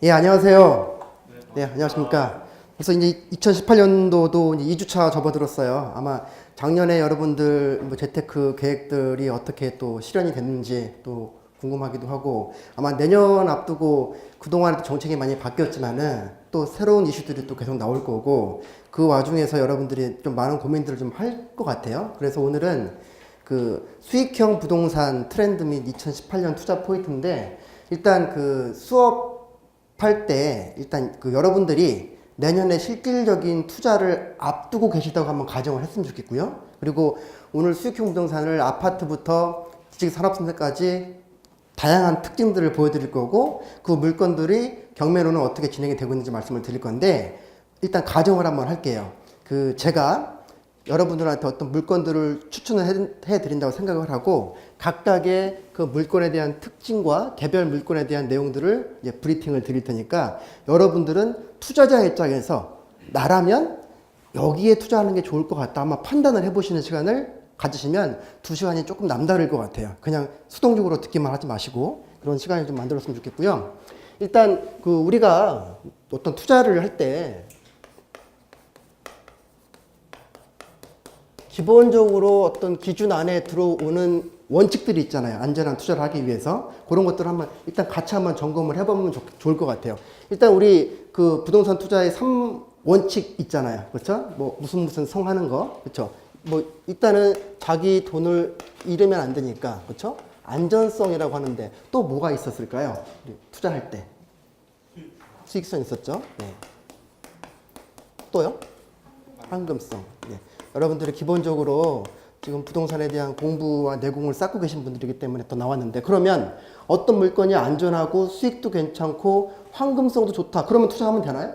예, 안녕하세요. 네, 안녕하십니까. 그래서 이제 2018년도도 이제 2주차 접어들었어요. 아마 작년에 여러분들 뭐 재테크 계획들이 어떻게 또 실현이 됐는지 또 궁금하기도 하고, 아마 내년 앞두고 그동안 정책이 많이 바뀌었지만은 또 새로운 이슈들이 또 계속 나올 거고, 그 와중에서 여러분들이 좀 많은 고민들을 좀 할 것 같아요. 그래서 오늘은 그 수익형 부동산 트렌드 및 2018년 투자 포인트인데, 일단 그 수업할 때 일단 그 여러분들이 내년에 실질적인 투자를 앞두고 계시다고 한번 가정을 했으면 좋겠고요. 그리고 오늘 수익형 부동산을 아파트부터 지식산업센터까지 다양한 특징들을 보여드릴 거고, 그 물건들이 경매로는 어떻게 진행이 되고 있는지 말씀을 드릴 건데, 일단 가정을 한번 할게요. 그 제가 여러분들한테 어떤 물건들을 추천을 해드린다고 생각을 하고, 각각의 그 물건에 대한 특징과 개별 물건에 대한 내용들을 이제 브리핑을 드릴 테니까, 여러분들은 투자자 입장에서 나라면 여기에 투자하는 게 좋을 것 같다 아마 판단을 해보시는 시간을 가지시면 2시간이 조금 남다를 것 같아요. 그냥 수동적으로 듣기만 하지 마시고 그런 시간을 좀 만들었으면 좋겠고요. 일단 그 우리가 어떤 투자를 할 때 기본적으로 어떤 기준 안에 들어오는 원칙들이 있잖아요. 안전한 투자를 하기 위해서. 그런 것들을 한번 일단 같이 한번 점검을 해보면 좋을 것 같아요. 일단 우리 그 부동산 투자의 3원칙 있잖아요. 그렇죠? 뭐 무슨 성하는 거. 그렇죠? 뭐 일단은 자기 돈을 잃으면 안 되니까. 그렇죠? 안전성이라고 하는데 또 뭐가 있었을까요? 투자할 때. 수익성 있었죠? 네. 또요? 황금성. 네. 여러분들이 기본적으로 지금 부동산에 대한 공부와 내공을 쌓고 계신 분들이기 때문에 또 나왔는데, 그러면 어떤 물건이 안전하고 수익도 괜찮고 황금성도 좋다. 그러면 투자하면 되나요?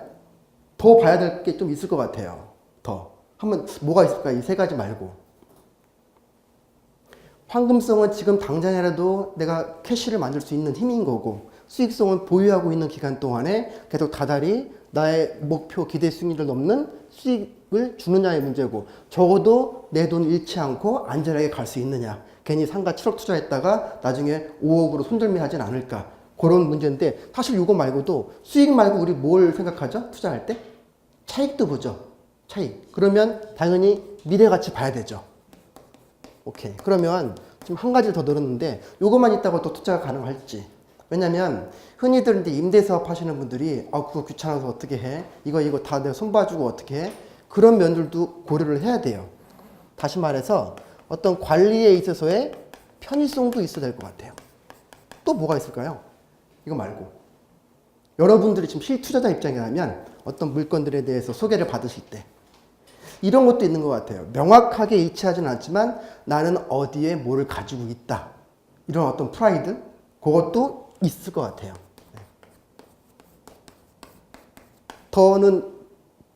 더 봐야 될 게 좀 있을 것 같아요. 더. 한번 뭐가 있을까요? 이 세 가지 말고. 황금성은 지금 당장이라도 내가 캐시를 만들 수 있는 힘인 거고, 수익성은 보유하고 있는 기간 동안에 계속 다달이 나의 목표 기대 수익률을 넘는 수익을 주느냐의 문제고, 적어도 내 돈 잃지 않고 안전하게 갈 수 있느냐. 괜히 상가 7억 투자했다가 나중에 5억으로 손절미 하진 않을까. 그런 문제인데, 사실 이거 말고도 수익 말고 우리 뭘 생각하죠? 투자할 때? 차익도 보죠. 차익. 그러면 당연히 미래가치 봐야 되죠. 오케이. 그러면 지금 한 가지 더 늘었는데, 요것만 있다고 또 투자가 가능할지. 왜냐면 흔히들 이제 임대사업 하시는 분들이 그거 귀찮아서 어떻게 해? 이거 다 내가 손봐주고 어떻게 해? 그런 면들도 고려를 해야 돼요. 다시 말해서 어떤 관리에 있어서의 편의성도 있어야 될 것 같아요. 또 뭐가 있을까요? 이거 말고. 여러분들이 지금 실투자자 입장이라면 어떤 물건들에 대해서 소개를 받으실 때 이런 것도 있는 것 같아요. 명확하게 일치하지는 않지만 나는 어디에 뭐를 가지고 있다. 이런 어떤 프라이드? 그것도 있을 것 같아요. 네. 더는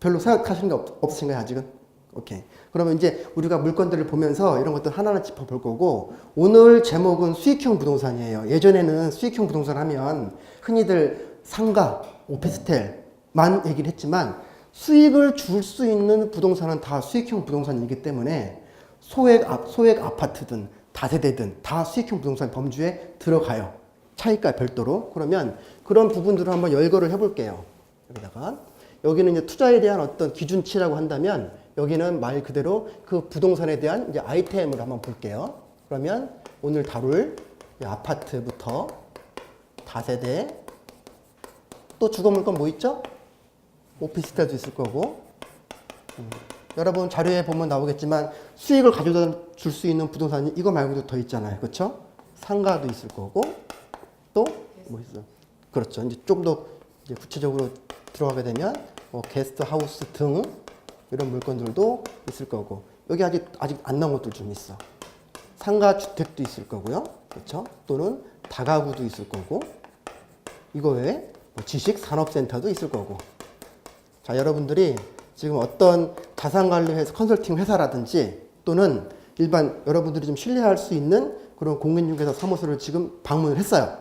별로 생각하시는 게 없으신가요, 아직은? 오케이. 그러면 이제 우리가 물건들을 보면서 이런 것들 하나하나 짚어볼 거고, 오늘 제목은 수익형 부동산이에요. 예전에는 수익형 부동산 하면 흔히들 상가, 오피스텔만 얘기를 했지만, 수익을 줄 수 있는 부동산은 다 수익형 부동산이기 때문에 소액 아파트든 다세대든 다 수익형 부동산 범주에 들어가요. 차익과 별도로. 그러면 그런 부분들을 한번 열거를 해볼게요. 여기다가. 여기는 이제 투자에 대한 어떤 기준치라고 한다면, 여기는 말 그대로 그 부동산에 대한 이제 아이템을 한번 볼게요. 그러면 오늘 다룰 아파트부터 다세대, 또 주거물건 뭐 있죠? 오피스텔도 있을 거고. 여러분 자료에 보면 나오겠지만 수익을 가져다 줄 수 있는 부동산이 이거 말고도 더 있잖아요. 그렇죠? 상가도 있을 거고. 또 뭐 있어? 그렇죠. 이제 좀 더 구체적으로 들어가게 되면 게스트 하우스 등 이런 물건들도 있을 거고, 여기 아직 안 나온 것들 좀 있어. 상가 주택도 있을 거고요. 그렇죠? 또는 다가구도 있을 거고, 이거 외에 지식 산업센터도 있을 거고. 자, 여러분들이 지금 어떤 자산관리회사 컨설팅 회사라든지 또는 일반 여러분들이 좀 신뢰할 수 있는 그런 공인중개사 사무소를 지금 방문을 했어요.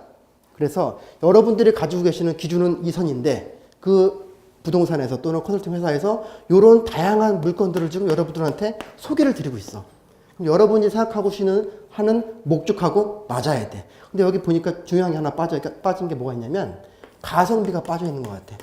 그래서 여러분들이 가지고 계시는 기준은 이 선인데, 그 부동산에서 또는 컨설팅 회사에서 이런 다양한 물건들을 지금 여러분들한테 소개를 드리고 있어. 그럼 여러분이 생각하고 하는 목적하고 맞아야 돼. 근데 여기 보니까 중요한 게 하나 빠진 게 뭐가 있냐면, 가성비가 빠져 있는 것 같아.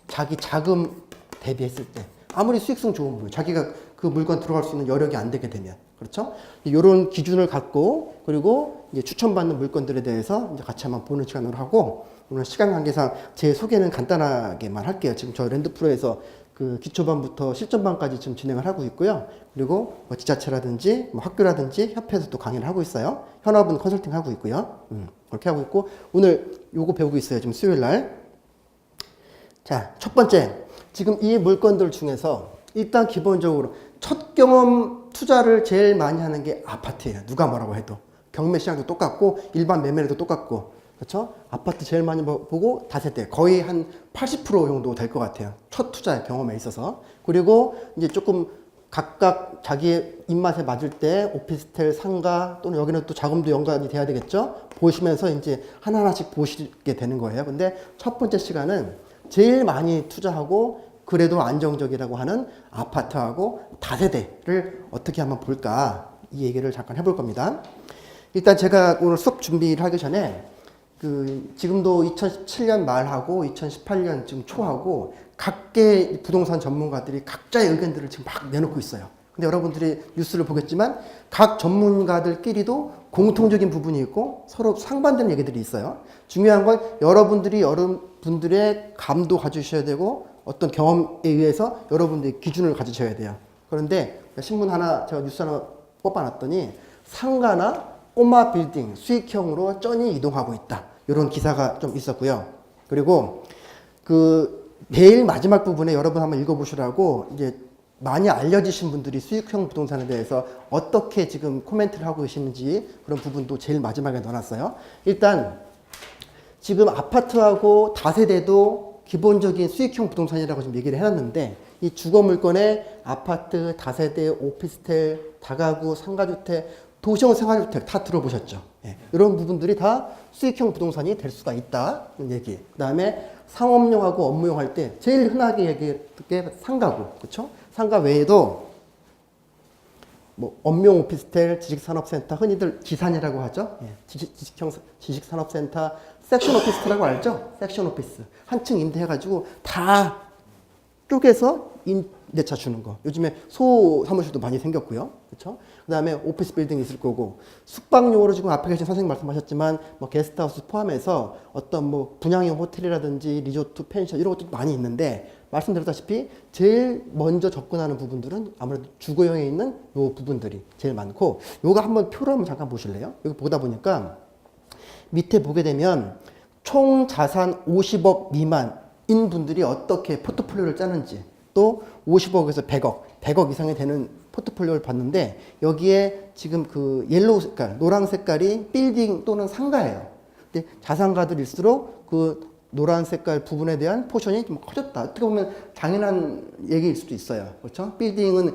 자기 자금 대비했을 때. 아무리 수익성 좋은 물, 자기가 그 물건 들어갈 수 있는 여력이 안 되게 되면. 그렇죠? 이런 기준을 갖고, 그리고 이제 추천받는 물건들에 대해서 이제 같이 한번 보는 시간으로 하고, 오늘 시간 관계상 제 소개는 간단하게만 할게요. 지금 저 랜드프로에서 그 기초반부터 실전반까지 지금 진행을 하고 있고요. 그리고 뭐 지자체라든지 뭐 학교라든지 협회에서 또 강의를 하고 있어요. 현업은 컨설팅 하고 있고요. 그렇게 하고 있고, 오늘 요거 배우고 있어요. 지금 수요일 날. 자, 첫 번째. 지금 이 물건들 중에서 일단 기본적으로 첫 경험 투자를 제일 많이 하는 게 아파트예요. 누가 뭐라고 해도. 경매 시장도 똑같고, 일반 매매도 똑같고. 그렇죠? 아파트 제일 많이 보고 다세대 거의 한 80% 정도 될 것 같아요. 첫 투자 경험에 있어서. 그리고 이제 조금 각각 자기의 입맛에 맞을 때 오피스텔, 상가 또는 여기는 또 자금도 연관이 돼야 되겠죠? 보시면서 이제 하나하나씩 보시게 되는 거예요. 근데 첫 번째 시간은 제일 많이 투자하고 그래도 안정적이라고 하는 아파트하고 다세대를 어떻게 한번 볼까 이 얘기를 잠깐 해볼 겁니다. 일단 제가 오늘 수업 준비를 하기 전에 지금도 2017년 말하고 2018년 지금 초하고 각계 부동산 전문가들이 각자의 의견들을 지금 막 내놓고 있어요. 근데 여러분들이 뉴스를 보겠지만 각 전문가들끼리도 공통적인 부분이 있고 서로 상반되는 얘기들이 있어요. 중요한 건 여러분들의 감도 가지셔야 되고 어떤 경험에 의해서 여러분들의 기준을 가지셔야 돼요. 그런데 신문 하나, 제가 뉴스 하나 뽑아놨더니 상가나 꼬마 빌딩 수익형으로 쩐이 이동하고 있다. 이런 기사가 좀 있었고요. 그리고 제일 마지막 부분에 여러분 한번 읽어보시라고 이제 많이 알려지신 분들이 수익형 부동산에 대해서 어떻게 지금 코멘트를 하고 계시는지 그런 부분도 제일 마지막에 넣어놨어요. 일단 지금 아파트하고 다세대도 기본적인 수익형 부동산이라고 좀 얘기를 해놨는데 이 주거 물건에 아파트, 다세대, 오피스텔, 다가구, 상가주택, 도시형 생활주택 다 들어보셨죠? 예. 이런 부분들이 다 수익형 부동산이 될 수가 있다는 얘기. 그 다음에 상업용하고 업무용 할 때 제일 흔하게 얘기하는 게 상가구. 그렇죠? 상가 외에도 뭐 업무용 오피스텔, 지식산업센터, 흔히들 지산이라고 하죠? 예. 지식산업센터, 섹션 오피스텔이라고 알죠? 섹션 오피스. 한 층 임대해가지고 다 쪼개서 임대차 주는 거. 요즘에 소사무실도 많이 생겼고요. 그렇죠? 그 다음에 오피스 빌딩이 있을 거고, 숙박용으로 지금 앞에 계신 선생님 말씀하셨지만, 뭐 게스트하우스 포함해서 어떤 뭐 분양형 호텔이라든지 리조트, 펜션 이런 것도 많이 있는데, 말씀드렸다시피 제일 먼저 접근하는 부분들은 아무래도 주거용에 있는 요 부분들이 제일 많고, 요거 한번 표로 한번 잠깐 보실래요? 여기 보다 보니까 밑에 보게 되면 총 자산 50억 미만인 분들이 어떻게 포트폴리오를 짜는지, 또 50억에서 100억 이상이 되는 포트폴리오를 봤는데 여기에 지금 그 옐로우 색깔, 노란 색깔이 빌딩 또는 상가예요. 근데 자산가들일수록 그 노란 색깔 부분에 대한 포션이 좀 커졌다. 어떻게 보면 당연한 얘기일 수도 있어요. 그렇죠? 빌딩은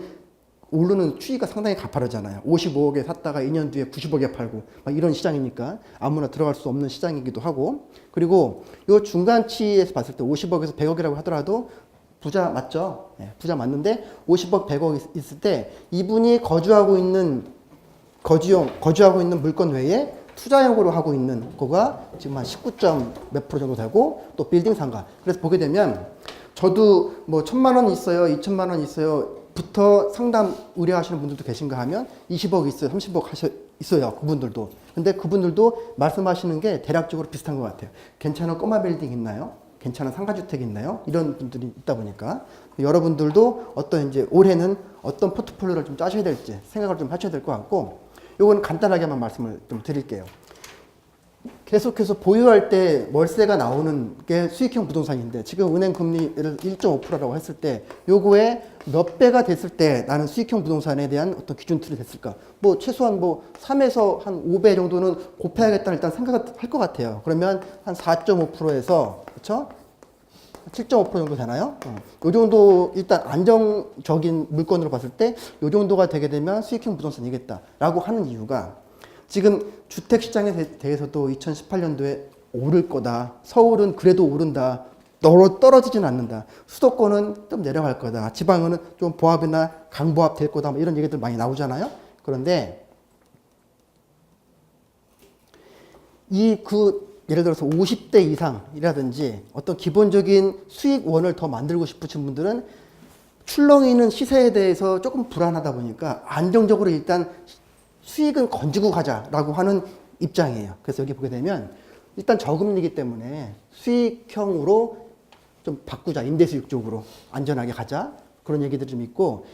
오르는 추이가 상당히 가파르잖아요. 55억에 샀다가 2년 뒤에 90억에 팔고 막 이런 시장이니까 아무나 들어갈 수 없는 시장이기도 하고, 그리고 요 중간치에서 봤을 때 50억에서 100억이라고 하더라도 부자 맞죠? 네, 부자 맞는데 50억, 100억 있을 때 이분이 거주하고 있는 물건 외에 투자용으로 하고 있는 거가 지금 한 19점 몇 프로 정도 되고, 또 빌딩 상가. 그래서 보게 되면 저도 뭐 1,000만 원 있어요, 2,000만 원 있어요 부터 상담 의뢰하시는 분들도 계신가 하면 20억 있어요, 30억 있어요, 그분들도. 근데 그분들도 말씀하시는 게 대략적으로 비슷한 것 같아요. 괜찮은 꼬마 빌딩 있나요? 괜찮은 상가주택이 있나요? 이런 분들이 있다 보니까 여러분들도 어떤 이제 올해는 어떤 포트폴리오를 좀 짜셔야 될지 생각을 좀 하셔야 될 것 같고, 요거는 간단하게만 말씀을 좀 드릴게요. 계속해서 보유할 때 월세가 나오는 게 수익형 부동산인데, 지금 은행 금리를 1.5%라고 했을 때 요거에 몇 배가 됐을 때 나는 수익형 부동산에 대한 어떤 기준 틀이 됐을까? 뭐 최소한 뭐 3에서 한 5배 정도는 곱해야겠다 일단 생각을 할 것 같아요. 그러면 한 4.5%에서 그렇죠? 7.5% 정도 되나요? 요 정도 일단 안정적인 물건으로 봤을 때 요 정도가 되게 되면 수익형 부동산이겠다라고 하는 이유가, 지금 주택시장에 대해서도 2018년도에 오를 거다. 서울은 그래도 오른다. 떨어지진 않는다. 수도권은 좀 내려갈 거다. 지방은 좀 보합이나 강보합 될 거다. 뭐 이런 얘기들 많이 나오잖아요. 그런데 예를 들어서 50대 이상이라든지 어떤 기본적인 수익원을 더 만들고 싶으신 분들은 출렁이는 시세에 대해서 조금 불안하다 보니까 안정적으로 일단 수익은 건지고 가자라고 하는 입장이에요. 그래서 여기 보게 되면 일단 저금리이기 때문에 수익형으로 좀 바꾸자. 임대수익 쪽으로 안전하게 가자. 그런 얘기들이 좀 있고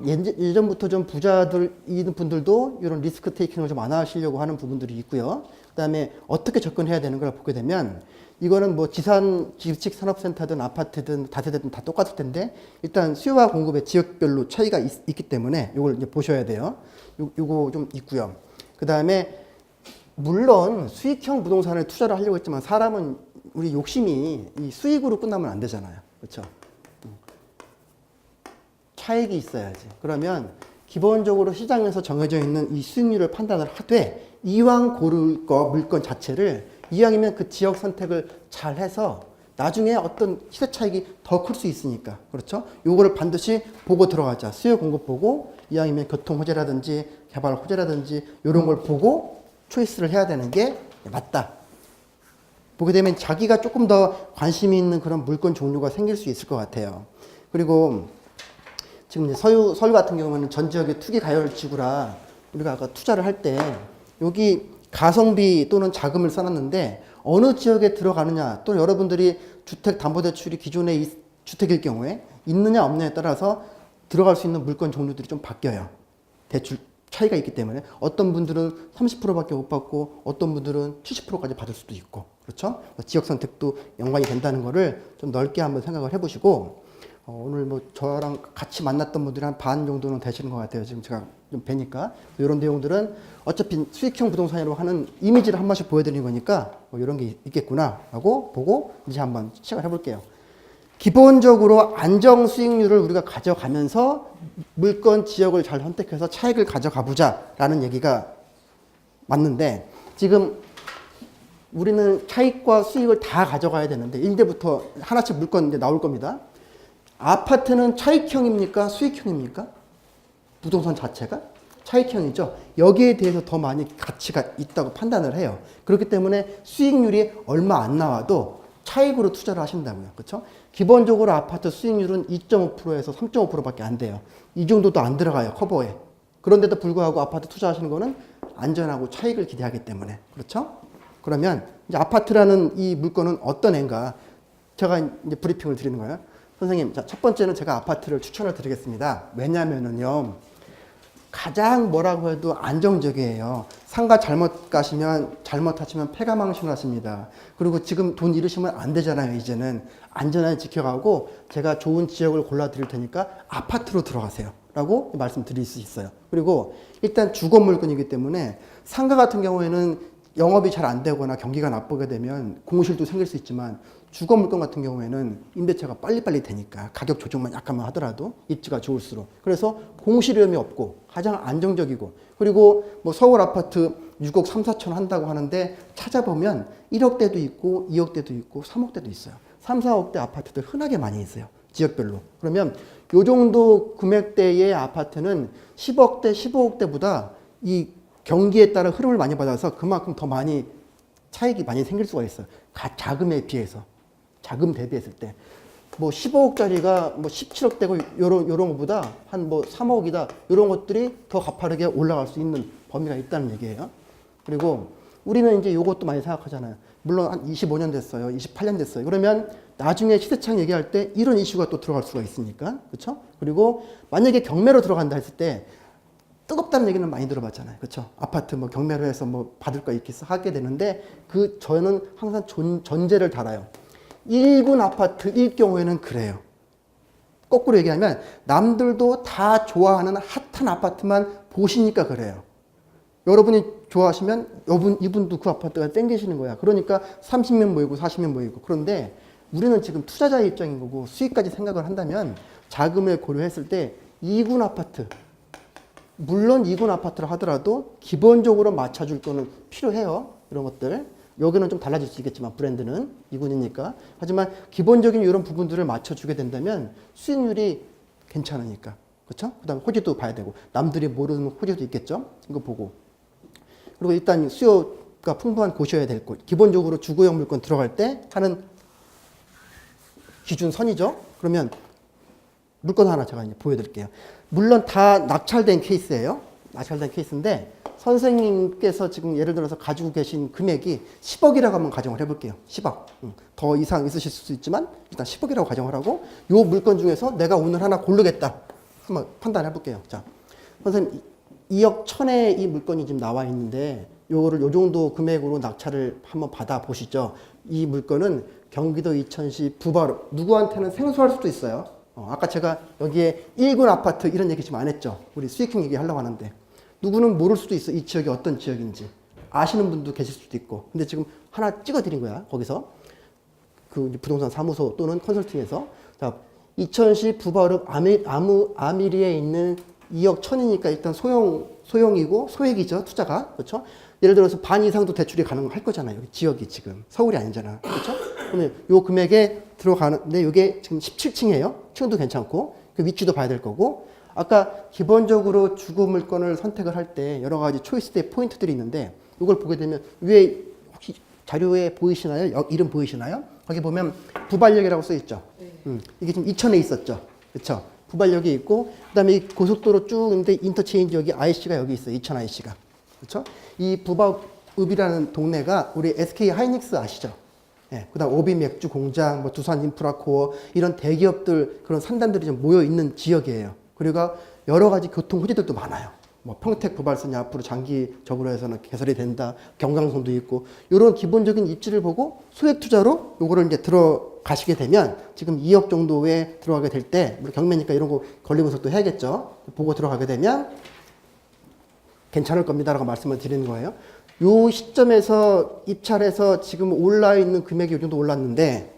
예전부터 좀 부자들인 분들도 이런 리스크 테이킹을 좀 완화하시려고 하는 부분들이 있고요. 그 다음에 어떻게 접근해야 되는 걸 보게 되면 이거는 뭐 지식산업센터든 아파트든 다세대든 다 똑같을 텐데 일단 수요와 공급의 지역별로 차이가 있기 때문에 이걸 이제 보셔야 돼요. 요거 좀 있고요. 그 다음에 물론 수익형 부동산에 투자를 하려고 했지만 사람은 우리 욕심이 이 수익으로 끝나면 안 되잖아요. 그렇죠? 차익이 있어야지. 그러면 기본적으로 시장에서 정해져 있는 이 수익률을 판단을 하되 이왕 고를 거 물건 자체를 이왕이면 그 지역 선택을 잘 해서 나중에 어떤 시세 차익이 더 클 수 있으니까. 그렇죠? 요거를 반드시 보고 들어가자. 수요 공급 보고 이왕이면 교통 호재라든지 개발 호재라든지 이런 걸 보고 초이스를 해야 되는 게 맞다. 보게 되면 자기가 조금 더 관심이 있는 그런 물건 종류가 생길 수 있을 것 같아요. 그리고 지금 이제 서울 같은 경우는 전 지역의 투기 가열 지구라 우리가 아까 투자를 할 때 여기 가성비 또는 자금을 써놨는데 어느 지역에 들어가느냐 또 여러분들이 주택담보대출이 기존의 주택일 경우에 있느냐 없느냐에 따라서 들어갈 수 있는 물건 종류들이 좀 바뀌어요. 대출 차이가 있기 때문에 어떤 분들은 30%밖에 못 받고 어떤 분들은 70%까지 받을 수도 있고 그렇죠? 지역 선택도 연관이 된다는 거를 좀 넓게 한번 생각을 해보시고 오늘 뭐 저랑 같이 만났던 분들이 한 반 정도는 되시는 것 같아요. 지금 제가 좀 뵈니까 이런 내용들은 어차피 수익형 부동산이라고 하는 이미지를 한 번씩 보여드리는 거니까 뭐 이런 게 있겠구나 라고 보고 이제 한번 시작을 해볼게요. 기본적으로 안정 수익률을 우리가 가져가면서 물건 지역을 잘 선택해서 차익을 가져가 보자 라는 얘기가 맞는데 지금 우리는 차익과 수익을 다 가져가야 되는데 이제부터 하나씩 물건 이제 나올 겁니다. 아파트는 차익형입니까? 수익형입니까? 부동산 자체가? 차익형이죠. 여기에 대해서 더 많이 가치가 있다고 판단을 해요. 그렇기 때문에 수익률이 얼마 안 나와도 차익으로 투자를 하신다고요. 그렇죠? 기본적으로 아파트 수익률은 2.5%에서 3.5%밖에 안 돼요. 이 정도도 안 들어가요. 커버에. 그런데도 불구하고 아파트 투자하시는 거는 안전하고 차익을 기대하기 때문에. 그렇죠? 그러면 이제 아파트라는 이 물건은 어떤 애인가? 제가 이제 브리핑을 드리는 거예요. 선생님, 자, 첫 번째는 제가 아파트를 추천을 드리겠습니다. 왜냐면은요, 가장 뭐라고 해도 안정적이에요. 상가 잘못 가시면, 잘못하시면 폐가망신을 하십니다. 그리고 지금 돈 잃으시면 안 되잖아요, 이제는. 안전하게 지켜가고, 제가 좋은 지역을 골라 드릴 테니까 아파트로 들어가세요. 라고 말씀드릴 수 있어요. 그리고 일단 주거 물건이기 때문에 상가 같은 경우에는 영업이 잘 안 되거나 경기가 나쁘게 되면 공실도 생길 수 있지만 주거 물건 같은 경우에는 임대차가 빨리빨리 되니까 가격 조정만 약간만 하더라도 입지가 좋을수록 그래서 공실 위험이 없고 가장 안정적이고 그리고 뭐 서울 아파트 6억 3, 4천 한다고 하는데 찾아보면 1억대도 있고 2억대도 있고 3억대도 있어요. 3, 4억대 아파트들 흔하게 많이 있어요. 지역별로. 그러면 요 정도 금액대의 아파트는 10억대, 15억대보다 이 경기에 따라 흐름을 많이 받아서 그만큼 더 많이 차익이 많이 생길 수가 있어요. 자금에 비해서. 자금 대비했을 때. 뭐 15억짜리가 뭐 17억대고 요런 것보다 한 뭐 3억이다. 요런 것들이 더 가파르게 올라갈 수 있는 범위가 있다는 얘기예요. 그리고 우리는 이제 요것도 많이 생각하잖아요. 물론 한 25년 됐어요. 28년 됐어요. 그러면 나중에 시세창 얘기할 때 이런 이슈가 또 들어갈 수가 있으니까. 그렇죠? 그리고 만약에 경매로 들어간다 했을 때 뜨겁다는 얘기는 많이 들어봤잖아요. 그렇죠? 아파트 뭐 경매로 해서 뭐 받을 거 있겠어 하게 되는데 저는 항상 전제를 달아요. 1군 아파트일 경우에는 그래요. 거꾸로 얘기하면 남들도 다 좋아하는 핫한 아파트만 보시니까 그래요. 여러분이 좋아하시면 이분도 그 아파트가 땡기시는 거야. 그러니까 30명 모이고 40명 모이고. 그런데 우리는 지금 투자자의 입장인 거고 수익까지 생각을 한다면 자금을 고려했을 때 2군 아파트 물론 2군 아파트를 하더라도 기본적으로 맞춰줄 거는 필요해요. 이런 것들. 여기는 좀 달라질 수 있겠지만 브랜드는 2군이니까. 하지만 기본적인 이런 부분들을 맞춰주게 된다면 수익률이 괜찮으니까. 그렇죠? 그 다음에 호재도 봐야 되고 남들이 모르는 호재도 있겠죠? 이거 보고. 그리고 일단 수요 지식가 풍부한 곳이어야 될 곳. 기본적으로 주거용 물건 들어갈 때 하는 기준선이죠. 그러면 물건 하나 제가 이제 보여드릴게요. 물론 다 낙찰된 케이스예요. 낙찰된 케이스인데 선생님께서 지금 예를 들어서 가지고 계신 금액이 10억이라고 한번 가정을 해볼게요. 10억. 더 이상 있으실 수도 있지만 일단 10억이라고 가정을 하고 요 물건 중에서 내가 오늘 하나 고르겠다. 한번 판단해 볼게요. 자, 선생님 2억 1천에 이 물건이 지금 나와 있는데 요거를 요 정도 금액으로 낙찰을 한번 받아 보시죠. 이 물건은 경기도 이천시 부바로 누구한테는 생소할 수도 있어요. 아까 제가 여기에 1군 아파트 이런 얘기 지금 안 했죠. 우리 수익형 얘기 하려고 하는데 누구는 모를 수도 있어. 이 지역이 어떤 지역인지 아시는 분도 계실 수도 있고. 근데 지금 하나 찍어 드린 거야. 거기서 그 부동산 사무소 또는 컨설팅에서 자, 이천시 부바로 아미리에 있는 2억 1천이니까 일단 소형이고 소액이죠. 투자가. 그렇죠? 예를 들어서 반 이상도 대출이 가능할 거잖아요. 여기 지역이 지금 서울이 아니잖아. 그렇죠? 그러면 요 금액에 들어가는데 이게 지금 17층이에요. 층도 괜찮고 그 위치도 봐야 될 거고 아까 기본적으로 주거 물건을 선택을 할 때 여러 가지 초이스의 포인트들이 있는데 이걸 보게 되면 위에 혹시 자료에 보이시나요? 이름 보이시나요? 거기 보면 부발역이라고 써 있죠. 이게 지금 이천에 있었죠. 그렇죠? 부발역이 있고 그다음에 이 고속도로 쭉 있는데 인터체인지 여기 IC가 여기 있어요. 이천 IC가. 그렇죠? 이 부바읍이라는 동네가 우리 SK 하이닉스 아시죠? 예, 그다음 오비 맥주 공장, 뭐 두산 인프라코어 이런 대기업들 그런 산단들이 좀 모여 있는 지역이에요. 그리고 여러 가지 교통 호재들도 많아요. 뭐 평택 부발선이 앞으로 장기적으로 해서는 개설이 된다. 경강선도 있고 이런 기본적인 입지를 보고 소액 투자로 요거를 이제 들어가시게 되면 지금 2억 정도에 들어가게 될 때 우리 경매니까 이런 거 권리 분석도 해야겠죠. 보고 들어가게 되면 괜찮을 겁니다라고 말씀을 드리는 거예요. 요 시점에서 입찰해서 지금 올라 있는 금액이 이 정도 올랐는데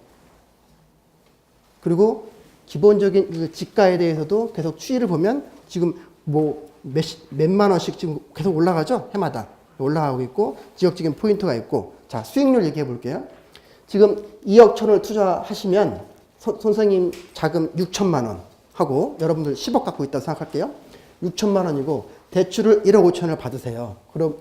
그리고 기본적인 그 지가에 대해서도 계속 추이를 보면 지금 뭐 몇만 원씩 지금 계속 올라가죠. 해마다 올라가고 있고 지역적인 포인트가 있고 자 수익률 얘기해 볼게요. 지금 2억 1천을 투자하시면 선생님 자금 6천만 원 하고 여러분들 10억 갖고 있다고 생각할게요. 6천만 원이고 대출을 1억 5천을 받으세요.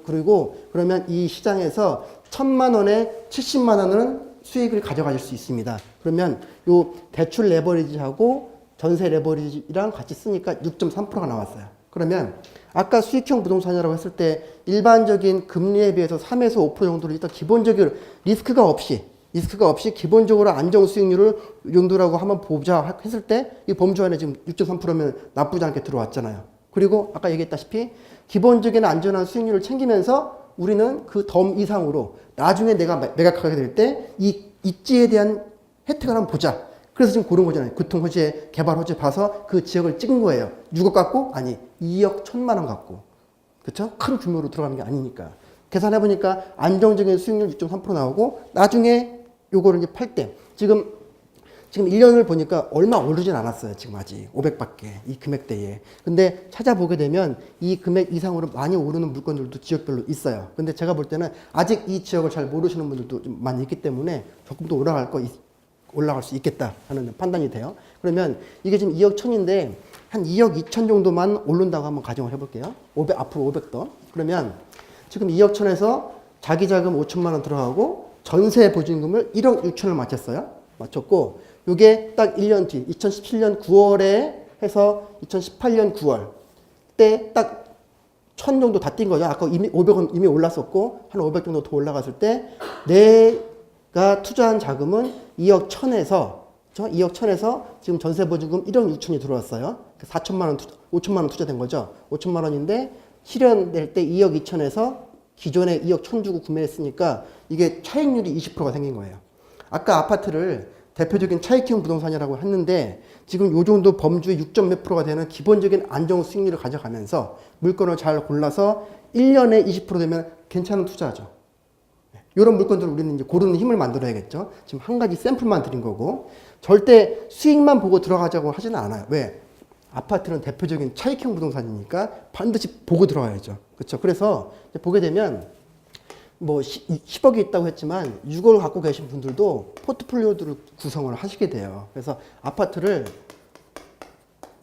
그리고 그러면 이 시장에서 1천만 원에 70만 원은 수익을 가져가실 수 있습니다. 그러면 요 대출 레버리지하고 전세 레버리지랑 같이 쓰니까 6.3%가 나왔어요. 그러면 아까 수익형 부동산이라고 했을 때 일반적인 금리에 비해서 3에서 5% 정도를 일단 기본적으로 리스크가 없이 기본적으로 안정 수익률을 이 정도라고 한번 보자 했을 때 이 범주 안에 지금 6.3%면 나쁘지 않게 들어왔잖아요. 그리고 아까 얘기했다시피 기본적인 안전한 수익률을 챙기면서 우리는 그 덤 이상으로 나중에 내가 매각하게 될 때 이 입지에 대한 혜택을 한번 보자. 그래서 지금 고른 거잖아요. 교통 호재, 개발 호재 봐서 그 지역을 찍은 거예요. 6억 갖고? 아니, 2억 1천만 원 갖고. 그쵸? 큰 규모로 들어가는 게 아니니까. 계산해보니까 안정적인 수익률 6.3% 나오고 나중에 요거를 이제 팔 때 지금 1년을 보니까 얼마 오르진 않았어요. 지금 아직 500밖에 이 금액대에. 근데 찾아보게 되면 이 금액 이상으로 많이 오르는 물건들도 지역별로 있어요. 근데 제가 볼 때는 아직 이 지역을 잘 모르시는 분들도 좀 많이 있기 때문에 조금 더 올라갈 수 있겠다 하는 판단이 돼요. 그러면 이게 지금 2억 1천인데 한 2억 2천 정도만 오른다고 한번 가정을 해볼게요. 앞으로 500 더. 그러면 지금 2억 1천에서 자기 자금 5천만 원 들어가고 전세 보증금을 1억 6천을 맞췄고 요게 딱 1년 뒤 2017년 9월에 해서 2018년 9월 때 딱 1000 정도 다 뛴 거죠. 아까 이미 500원 이미 올랐었고 한 500 정도 더 올라갔을 때 내가 투자한 자금은 2억 1천에서 2억 1천에서 지금 전세 보증금 1억 6천이 들어왔어요. 4천만 원 5천만 원 투자된 거죠. 5천만 원인데 실현될 때 2억 2천에서 기존에 2억 1천 주고 구매했으니까 이게 차익률이 20%가 생긴 거예요. 아까 아파트를 대표적인 차익형 부동산이라고 했는데 지금 요 정도 범주의 6점 몇 프로가 되는 기본적인 안정 수익률을 가져가면서 물건을 잘 골라서 1년에 20% 되면 괜찮은 투자죠. 이런 물건들을 우리는 이제 고르는 힘을 만들어야겠죠. 지금 한 가지 샘플만 드린 거고 절대 수익만 보고 들어가자고 하지는 않아요. 왜? 아파트는 대표적인 차익형 부동산이니까 반드시 보고 들어가야죠. 그렇죠? 그래서 보게 되면 뭐 10억이 있다고 했지만 6억을 갖고 계신 분들도 포트폴리오들을 구성을 하시게 돼요. 그래서 아파트를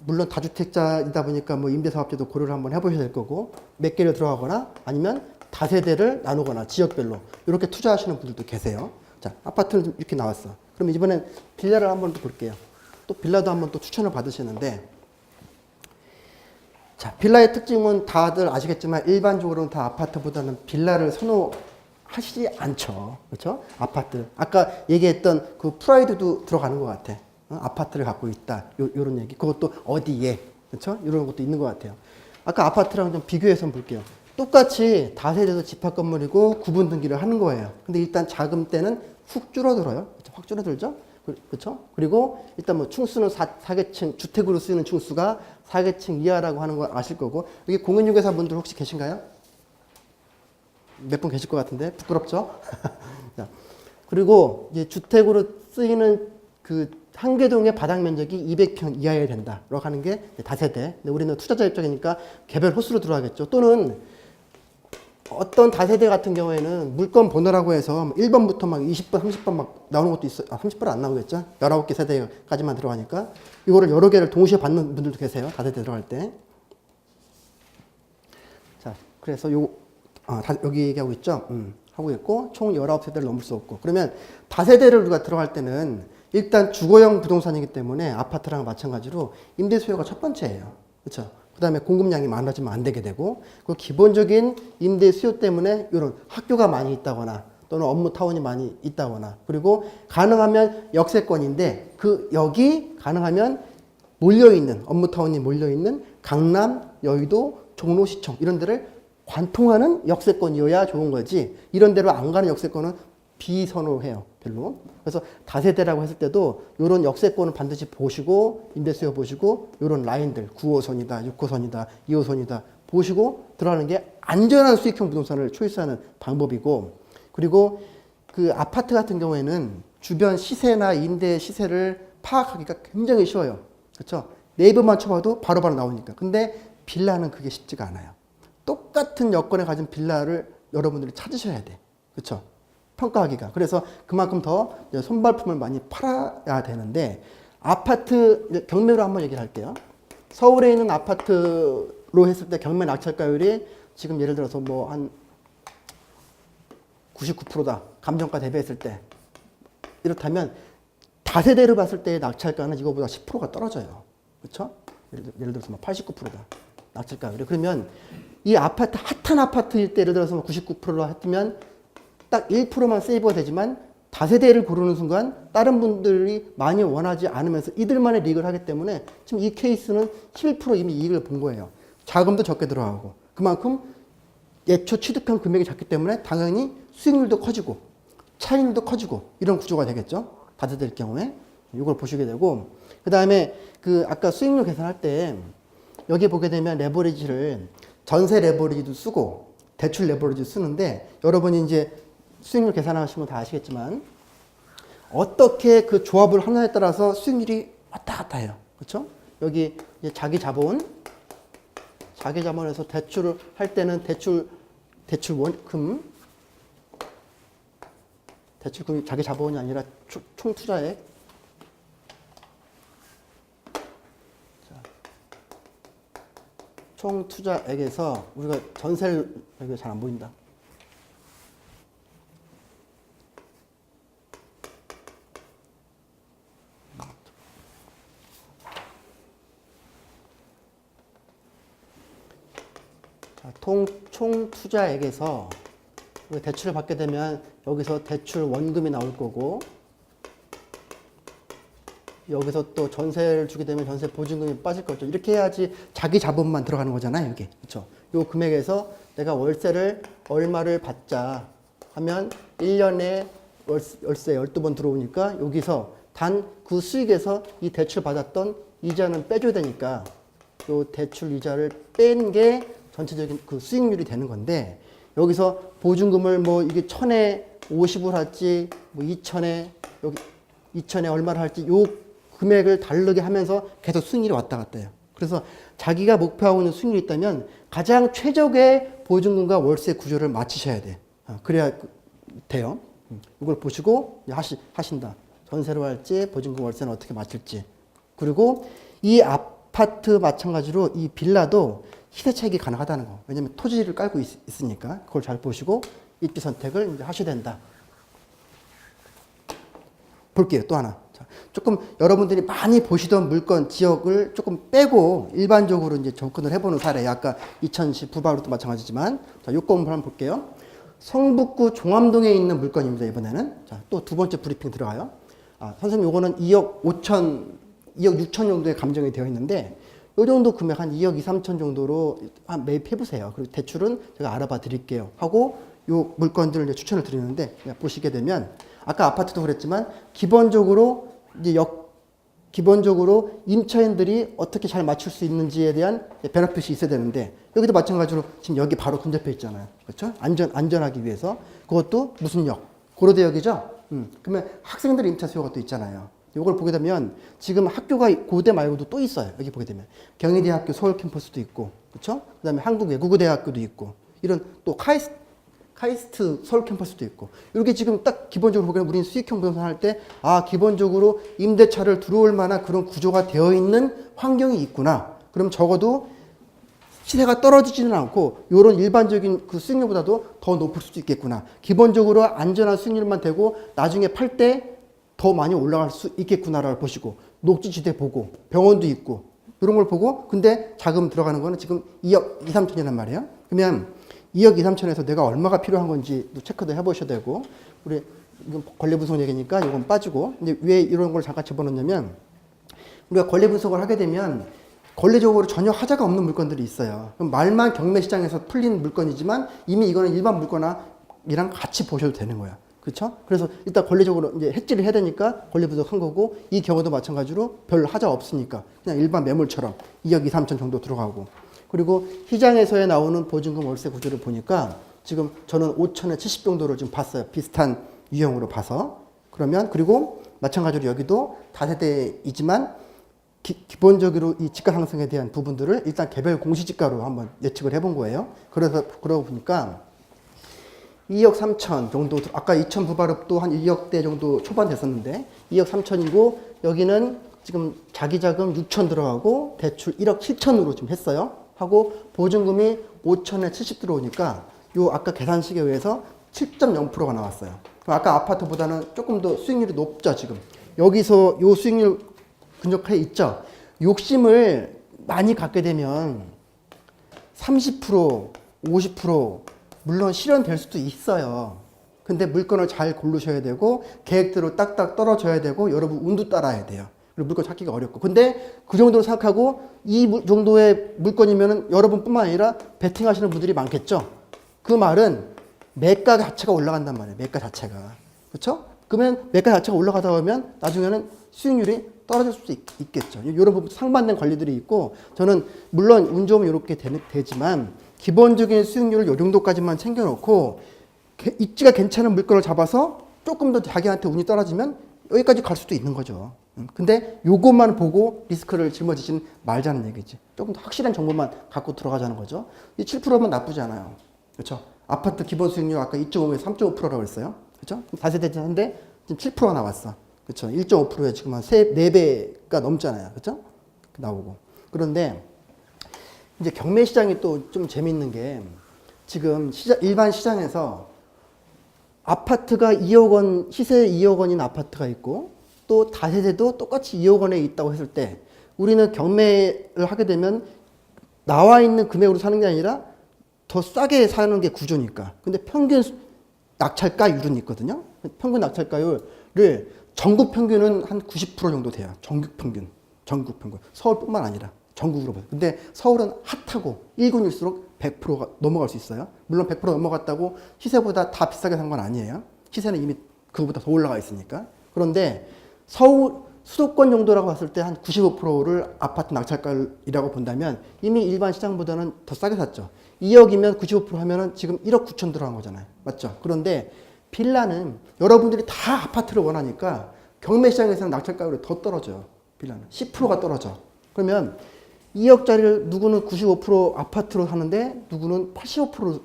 물론 다주택자이다 보니까 뭐 임대사업자도 고려를 한번 해보셔야 될 거고 몇 개를 들어가거나 아니면 다세대를 나누거나 지역별로 이렇게 투자하시는 분들도 계세요. 자, 아파트는 좀 이렇게 나왔어. 그럼 이번엔 빌라를 한번 또 볼게요. 또 빌라도 한번 또 추천을 받으시는데, 자, 빌라의 특징은 다들 아시겠지만 일반적으로는 다 아파트보다는 빌라를 선호하시지 않죠. 그렇죠? 아파트. 아까 얘기했던 그 프라이드도 들어가는 것 같아. 아파트를 갖고 있다. 요런 얘기. 그것도 어디에. 그렇죠? 이런 것도 있는 것 같아요. 아까 아파트랑 좀 비교해서 한번 볼게요. 똑같이 다세대도 집합 건물이고 구분 등기를 하는 거예요. 근데 일단 자금대는 훅 줄어들어요. 그렇죠? 확 줄어들죠? 그렇죠? 그리고 일단 뭐 층수는 4계층, 주택으로 쓰이는 층수가 4계층 이하라고 하는 거 아실 거고, 여기 공인중개사 분들 혹시 계신가요? 몇 분 계실 것 같은데 부끄럽죠? 자, 그리고 이제 주택으로 쓰이는 그 한 개동의 바닥 면적이 200평 이하여야 된다라고 하는 게 다세대. 근데 우리는 투자자 입장이니까 개별 호수로 들어가겠죠. 또는 어떤 다세대 같은 경우에는 물건 번호라고 해서 1번부터 막 20번, 30번 막 나오는 것도 있어요. 30번 안 나오겠죠? 19개 세대까지만 들어가니까. 이거를 여러 개를 동시에 받는 분들도 계세요. 다세대 들어갈 때. 자, 그래서 여기 얘기하고 있죠? 하고 있고, 총 19세대를 넘을 수 없고. 그러면 다세대를 우리가 들어갈 때는 일단 주거형 부동산이기 때문에 아파트랑 마찬가지로 임대 수요가 첫 번째예요. 그렇죠? 그 다음에 공급량이 많아지면 안 되게 되고, 그 기본적인 임대 수요 때문에 이런 학교가 많이 있다거나 또는 업무 타운이 많이 있다거나, 그리고 가능하면 역세권인데 여기 가능하면 몰려있는, 업무 타운이 몰려있는 강남, 여의도, 종로시청 이런 데를 관통하는 역세권이어야 좋은 거지, 이런 데로 안 가는 역세권은 비선호해요. 별로. 그래서 다세대라고 했을 때도 이런 역세권을 반드시 보시고, 임대수요 보시고, 이런 라인들 9호선이다, 6호선이다, 2호선이다 보시고 들어가는 게 안전한 수익형 부동산을 초이스하는 방법이고, 그리고 그 아파트 같은 경우에는 주변 시세나 임대 시세를 파악하기가 굉장히 쉬워요. 그렇죠? 네이버만 쳐봐도 바로바로 나오니까. 근데 빌라는 그게 쉽지가 않아요. 똑같은 여건에 가진 빌라를 여러분들이 찾으셔야 돼. 그렇죠? 평가하기가. 그래서 그만큼 더 손발품을 많이 팔아야 되는데, 아파트 경매로 한번 얘기를 할게요. 서울에 있는 아파트로 했을 때 경매 낙찰가율이 지금 예를 들어서 뭐 한 99%다. 감정가 대비했을 때. 이렇다면 다세대를 봤을 때의 낙찰가는 이거보다 10%가 떨어져요. 그렇죠? 예를 들어서 뭐 89%다. 낙찰가율이. 그러면 이 아파트, 핫한 아파트일 때 예를 들어서 뭐 99%로 했으면 딱 1%만 세이브가 되지만 다세대를 고르는 순간 다른 분들이 많이 원하지 않으면서 이들만의 리그를 하기 때문에 지금 이 케이스는 11% 이미 이익을 본 거예요. 자금도 적게 들어가고 그만큼 예초 취득한 금액이 작기 때문에 당연히 수익률도 커지고 차익률도 커지고 이런 구조가 되겠죠. 다세대일 경우에 이걸 보시게 되고, 그 다음에 그 아까 수익률 계산할 때 여기 보게 되면 레버리지를 전세 레버리지도 쓰고 대출 레버리지 쓰는데, 여러분이 이제 수익률 계산하시면 다 아시겠지만 어떻게 그 조합을 하느냐에 따라서 수익률이 왔다 갔다 해요. 그렇죠? 여기 이제 자기 자본에서 대출을 할 때는 대출금이 자기 자본이 아니라 총 투자액. 총 투자액에서 우리가 전세를, 여기가 잘 안 보인다. 총 투자액에서 대출을 받게 되면 여기서 대출 원금이 나올 거고, 여기서 또 전세를 주게 되면 전세 보증금이 빠질 거죠. 이렇게 해야지 자기 자본만 들어가는 거잖아요, 여기. 그렇죠? 요 금액에서 내가 월세를 얼마를 받자 하면 1년에 월세 12번 들어오니까 여기서 단 그 수익에서 이 대출 받았던 이자는 빼줘야 되니까 요 대출 이자를 뺀 게 전체적인 그 수익률이 되는 건데, 여기서 보증금을 뭐 이게 1000에 50을 할지 뭐 2000에 여기 2000에 얼마를 할지 요 금액을 다르게 하면서 계속 수익률이 왔다 갔다 해요. 그래서 자기가 목표하고 있는 수익률이 있다면 가장 최적의 보증금과 월세 구조를 맞추셔야 돼. 그래야 돼요. 이걸 보시고 하신다. 전세로 할지 보증금 월세는 어떻게 맞출지. 그리고 이 아파트 마찬가지로 이 빌라도 시세 차익이 가능하다는 거. 왜냐면 토지를 깔고 있으니까 그걸 잘 보시고 입지 선택을 이제 하셔야 된다. 볼게요. 또 하나. 자, 조금 여러분들이 많이 보시던 물건 지역을 조금 빼고 일반적으로 이제 접근을 해보는 사례. 아까 2010 부바로도 마찬가지지만 자, 요거 한번 볼게요. 성북구 종암동에 있는 물건입니다. 이번에는. 자, 또 두 번째 브리핑 들어가요. 아, 선생님 요거는 2억 5천, 2억 6천 정도에 감정이 되어 있는데 요 정도 금액 한 2억 2, 3천 정도로 매입해 보세요. 그리고 대출은 제가 알아봐 드릴게요. 하고 요 물건들을 이제 추천을 드리는데 보시게 되면 아까 아파트도 그랬지만 기본적으로 이제 기본적으로 임차인들이 어떻게 잘 맞출 수 있는지에 대한 베너핏이 있어야 되는데 여기도 마찬가지로 지금 여기 바로 근접해 있잖아요. 그렇죠? 안전하기 위해서 그것도 무슨 역? 고려대역이죠? 그러면 학생들 임차 수요가 또 있잖아요. 이걸 보게 되면 지금 학교가 고대 말고도 또 있어요. 여기 보게 되면 경희대학교 서울 캠퍼스도 있고, 그렇죠? 그다음에 한국외국어대학교도 있고, 이런 또 카이스트 서울 캠퍼스도 있고, 이렇게 지금 딱 기본적으로 보기에는 우리는 수익형 부동산 할 때 기본적으로 임대차를 들어올 만한 그런 구조가 되어 있는 환경이 있구나. 그럼 적어도 시세가 떨어지지는 않고 이런 일반적인 그 수익률보다도 더 높을 수도 있겠구나. 기본적으로 안전한 수익률만 되고 나중에 팔 때 더 많이 올라갈 수 있겠구나를 보시고 녹지지대 보고 병원도 있고 이런 걸 보고 근데 자금 들어가는 거는 지금 2억 2, 3천이란 말이에요. 그러면 2억 2, 3천에서 내가 얼마가 필요한 건지 체크도 해보셔야 되고 우리 이건 권리분석 얘기니까 이건 빠지고 근데 왜 이런 걸 잠깐 집어넣냐면 우리가 권리분석을 하게 되면 권리적으로 전혀 하자가 없는 물건들이 있어요. 그럼 말만 경매시장에서 풀린 물건이지만 이미 이거는 일반 물건이랑 같이 보셔도 되는 거야. 그렇죠? 그래서 일단 권리적으로 이제 해지를 해야 되니까 권리 분석한 거고 이 경우도 마찬가지로 별 하자 없으니까 그냥 일반 매물처럼 2억 2, 3천 정도 들어가고 그리고 시장에서의 나오는 보증금 월세 구조를 보니까 지금 저는 5천에 70 정도를 좀 봤어요. 비슷한 유형으로 봐서 그러면 그리고 마찬가지로 여기도 다세대이지만 기본적으로 이 지가 상승에 대한 부분들을 일단 개별 공시지가로 한번 예측을 해본 거예요. 그래서 그러고 보니까 2억 3천 정도, 아까 2천 부발업도 한 2억대 정도 초반 됐었는데 2억 3천이고 여기는 지금 자기 자금 6천 들어가고 대출 1억 7천으로 좀 했어요. 하고 보증금이 5천에 70 들어오니까 요 아까 계산식에 의해서 7.0%가 나왔어요. 아까 아파트보다는 조금 더 수익률이 높죠, 지금. 여기서 요 수익률 근접해 있죠. 욕심을 많이 갖게 되면 30%, 50% 물론 실현될 수도 있어요. 근데 물건을 잘 고르셔야 되고 계획대로 딱딱 떨어져야 되고 여러분 운도 따라야 돼요. 그리고 물건 찾기가 어렵고. 근데 그 정도로 생각하고 이 정도의 물건이면은 여러분뿐만 아니라 베팅하시는 분들이 많겠죠. 그 말은 매가 자체가 올라간단 말이에요. 매가 자체가. 그렇죠? 그러면 매가 자체가 올라가다 보면 나중에는 수익률이 떨어질 수도 있겠죠. 이런 부분 상반된 관리들이 있고 저는 물론 운 좋으면 이렇게 되지만 기본적인 수익률을 이 정도까지만 챙겨놓고 입지가 괜찮은 물건을 잡아서 조금 더 자기한테 운이 떨어지면 여기까지 갈 수도 있는 거죠. 근데 요것만 보고 리스크를 짊어지진 말자는 얘기지. 조금 더 확실한 정보만 갖고 들어가자는 거죠. 이 7%면 나쁘지 않아요. 그렇죠? 아파트 기본 수익률 아까 2.5에서 3.5%라고 했어요. 그렇죠? 다세대인데 지금 7%가 나왔어. 그렇죠? 1.5%에 지금 한 4배가 넘잖아요. 그렇죠? 나오고. 그런데 이제 경매 시장이 또 좀 재밌는 게 지금 일반 시장에서 아파트가 2억 원, 시세 2억 원인 아파트가 있고 또 다세대도 똑같이 2억 원에 있다고 했을 때 우리는 경매를 하게 되면 나와 있는 금액으로 사는 게 아니라 더 싸게 사는 게 구조니까. 근데 평균 낙찰가율은 있거든요. 평균 낙찰가율을 전국 평균은 한 90% 정도 돼요. 전국 평균. 서울뿐만 아니라. 전국으로 봐요. 근데 서울은 핫하고 1군일수록 100%가 넘어갈 수 있어요. 물론 100% 넘어갔다고 시세보다 다 비싸게 산 건 아니에요. 시세는 이미 그거보다 더 올라가 있으니까. 그런데 서울 수도권 정도라고 봤을 때 한 95%를 아파트 낙찰가이라고 본다면 이미 일반 시장보다는 더 싸게 샀죠. 2억이면 95% 하면은 지금 1억 9천 들어간 거잖아요. 맞죠? 그런데 빌라는 여러분들이 다 아파트를 원하니까 경매 시장에서는 낙찰가율이 더 떨어져요. 빌라는 10%가 떨어져. 그러면 2억짜리를 누구는 95% 아파트로 사는데 누구는 85%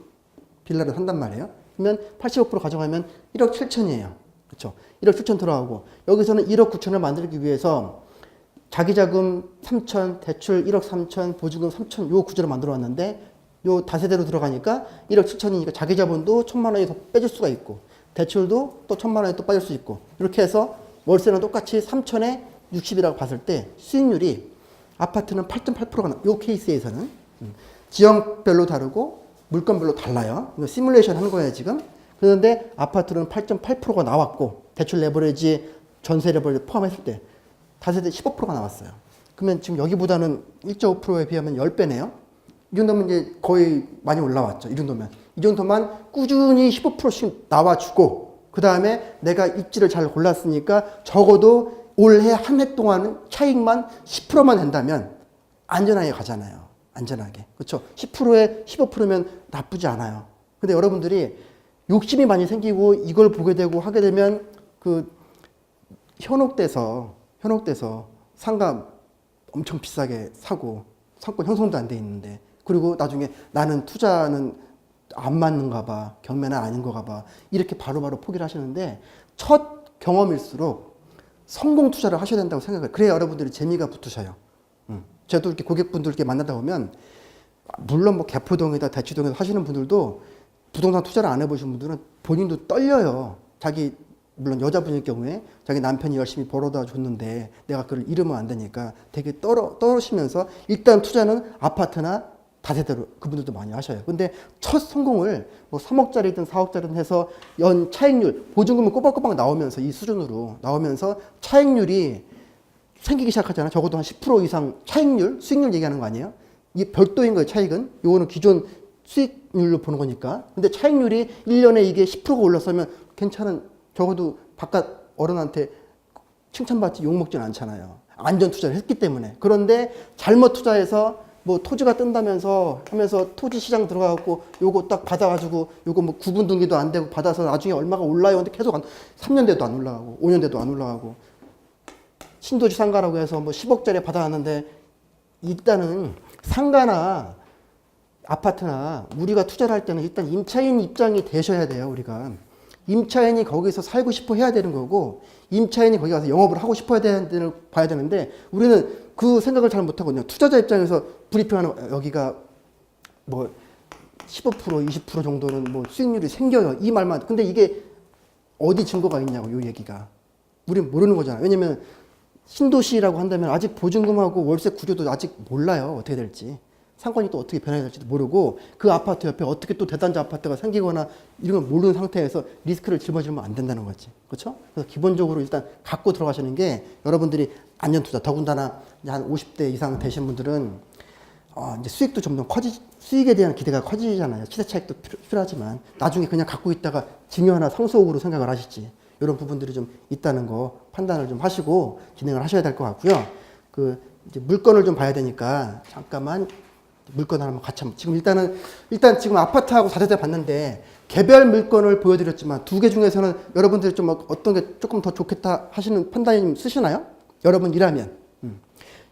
빌라를 산단 말이에요. 그러면 85% 가져가면 1억 7천이에요. 그렇죠? 1억 7천 들어가고 여기서는 1억 9천을 만들기 위해서 자기 자금 3천, 대출 1억 3천, 보증금 3천 요 구조로 만들어 왔는데 요 다세대로 들어가니까 1억 7천이니까 자기 자본도 1,000만 원이 더 빼줄 수가 있고 대출도 또 1,000만 원이 또 빠질 수 있고 이렇게 해서 월세는 똑같이 3천에 60이라고 봤을 때 수익률이 아파트는 8.8%가 요 케이스에서는 지역별로 다르고 물건별로 달라요. 이거 시뮬레이션 하는 거예요 지금. 그런데 아파트는 8.8%가 나왔고 대출 레버리지 전세 레버리지 포함했을 때 다세대 15%가 나왔어요. 그러면 지금 여기보다는 1.5%에 비하면 10배네요. 이 정도면 이제 거의 많이 올라왔죠. 이 정도면. 이 정도만 꾸준히 15%씩 나와주고 그 다음에 내가 입지를 잘 골랐으니까 적어도 올해 한 해 동안은 차익만 10%만 된다면 안전하게 가잖아요. 안전하게. 그렇죠? 10%에 15%면 나쁘지 않아요. 근데 여러분들이 욕심이 많이 생기고 이걸 보게 되고 하게 되면 그 현혹돼서 상가 엄청 비싸게 사고 상권 형성도 안 돼 있는데 그리고 나중에 나는 투자는 안 맞는가 봐. 경매는 아닌 거가 봐. 이렇게 바로바로 포기를 하시는데 첫 경험일수록 성공 투자를 하셔야 된다고 생각해요. 그래야 여러분들이 재미가 붙으셔요. 저도 이렇게 고객분들 이렇게 만나다 보면 물론 뭐 개포동이다 대치동에서 하시는 분들도 부동산 투자를 안 해보신 분들은 본인도 떨려요. 자기 물론 여자분일 경우에 자기 남편이 열심히 벌어다 줬는데 내가 그걸 잃으면 안 되니까 되게 떨으시면서 일단 투자는 아파트나 다세대로 그분들도 많이 하셔요. 근데 첫 성공을 뭐 3억짜리든 4억짜리든 해서 연 차익률 보증금은 꼬박꼬박 나오면서 이 수준으로 나오면서 차익률이 생기기 시작하잖아요. 적어도 한 10% 이상 차익률, 수익률 얘기하는 거 아니에요? 이게 별도인 거예요, 차익은. 요거는 기존 수익률로 보는 거니까. 근데 차익률이 1년에 이게 10%가 올랐으면 괜찮은, 적어도 바깥 어른한테 칭찬받지 욕먹진 않잖아요. 안전 투자를 했기 때문에. 그런데 잘못 투자해서 뭐 토지가 뜬다면서 하면서 토지 시장 들어가갖고 요거 딱 받아가지고 요거 뭐 구분 등기도 안 되고 받아서 나중에 얼마가 올라요. 근데 계속 3년 돼도 안 올라가고 5년 돼도 안 올라가고 신도시 상가라고 해서 뭐 10억짜리 받아놨는데 일단은 상가나 아파트나 우리가 투자를 할 때는 일단 임차인 입장이 되셔야 돼요. 우리가 임차인이 거기서 살고 싶어 해야 되는 거고 임차인이 거기 가서 영업을 하고 싶어 봐야 되는데 우리는 그 생각을 잘 못하거든요. 투자자 입장에서 브리핑하는 여기가 뭐 15% 20% 정도는 뭐 수익률이 생겨요. 이 말만. 근데 이게 어디 증거가 있냐고 요 얘기가. 우리는 모르는 거잖아요. 왜냐면 신도시라고 한다면 아직 보증금하고 월세 구조도 아직 몰라요. 어떻게 될지. 상권이 또 어떻게 변해야 될지도 모르고 그 아파트 옆에 어떻게 또 대단지 아파트가 생기거나 이런 걸 모르는 상태에서 리스크를 짊어지면 안 된다는 거지. 그렇죠? 그래서 기본적으로 일단 갖고 들어가시는 게 여러분들이 안전 투자 더군다나 한 50대 이상 되신 분들은 이제 수익도 점점 수익에 대한 기대가 커지잖아요. 시대 차익도 필요하지만 나중에 그냥 갖고 있다가 증여나 상속으로 생각을 하시지. 이런 부분들이 좀 있다는 거 판단을 좀 하시고 진행을 하셔야 될 것 같고요. 그 이제 물건을 좀 봐야 되니까 잠깐만 물건 하나만 같이 한번. 일단 지금 아파트하고 4세대 봤는데 개별 물건을 보여드렸지만 두 개 중에서는 여러분들이 좀 어떤 게 조금 더 좋겠다 하시는 판단이 좀 쓰시나요? 여러분이라면.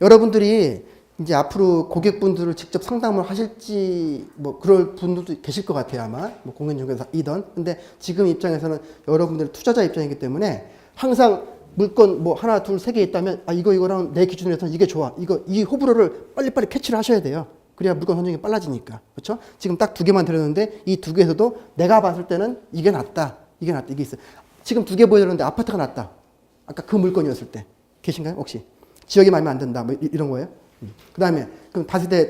여러분들이 이제 앞으로 고객분들을 직접 상담을 하실지 뭐 그럴 분들도 계실 것 같아요. 아마 뭐 공인중개사이던. 근데 지금 입장에서는 여러분들 투자자 입장이기 때문에 항상 물건 뭐 하나 둘 세 개 있다면 이거랑 내 기준에서는 이게 좋아. 이 호불호를 빨리빨리 캐치를 하셔야 돼요. 그래야 물건 선정이 빨라지니까. 그렇죠? 지금 딱 2개만 드렸는데 이 2개에서도 내가 봤을 때는 이게 낫다. 이게 있어요. 지금 2개 보여드렸는데 아파트가 낫다. 아까 그 물건이었을 때. 계신가요? 혹시? 지역이 마음에 안 든다. 뭐 이런 거예요? 그 다음에 그럼 다세대